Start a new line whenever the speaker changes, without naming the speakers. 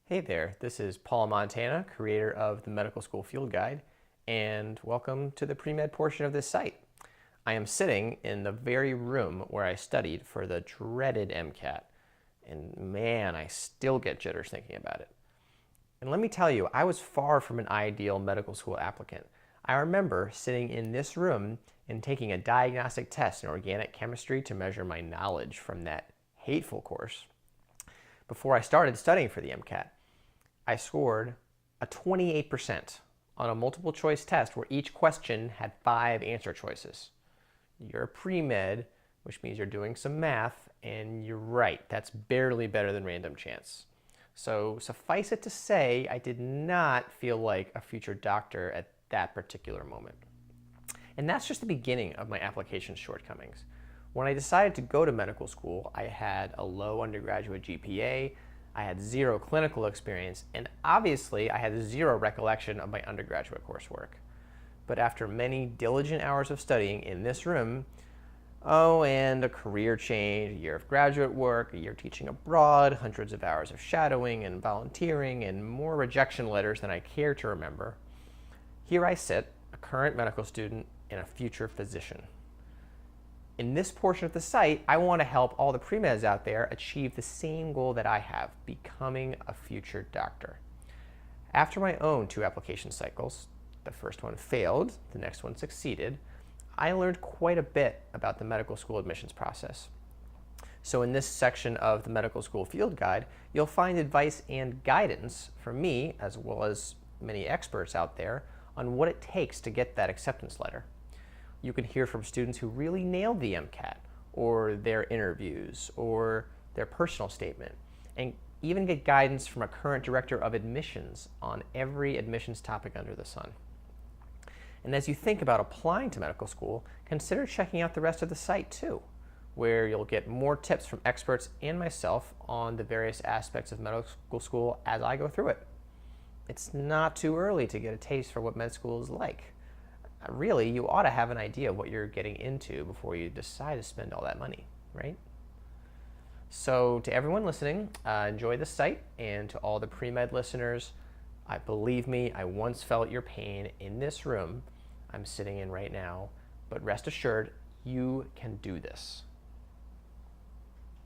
Hey there, this is Paul Montana, creator of the Medical School Field Guide, and welcome to the pre-med portion of this site. I am sitting in the very room where I studied for the dreaded MCAT, and man, I still get jitters thinking about it. And let me tell you, I was far from an ideal medical school applicant. I remember sitting in this room and taking a diagnostic test in organic chemistry to measure my knowledge from that hateful course. Before I started studying for the MCAT, I scored a 28% on a multiple choice test where each question had 5 answer choices. You're a pre-med, which means you're doing some math, and you're right, that's barely better than random chance. So suffice it to say, I did not feel like a future doctor at that particular moment. And that's just the beginning of my application shortcomings. When I decided to go to medical school, I had a low undergraduate GPA, I had 0 clinical experience, and obviously I had 0 recollection of my undergraduate coursework. But after many diligent hours of studying in this room, and a career change, a year of graduate work, a year teaching abroad, hundreds of hours of shadowing and volunteering, and more rejection letters than I care to remember, here I sit, a current medical student and a future physician. In this portion of the site, I want to help all the pre-meds out there achieve the same goal that I have, becoming a future doctor. After my own 2 application cycles, the first one failed, the next one succeeded, I learned quite a bit about the medical school admissions process. So in this section of the Medical School Field Guide, you'll find advice and guidance from me, as well as many experts out there, on what it takes to get that acceptance letter. You can hear from students who really nailed the MCAT, or their interviews, or their personal statement, and even get guidance from a current director of admissions on every admissions topic under the sun. And as you think about applying to medical school, consider checking out the rest of the site too, where you'll get more tips from experts and myself on the various aspects of medical school as I go through it. It's not too early to get a taste for what med school is like. Really, you ought to have an idea of what you're getting into before you decide to spend all that money, right? So to everyone listening, enjoy the site, and to all the pre-med listeners, believe me, I once felt your pain in this room I'm sitting in right now, but rest assured, you can do this.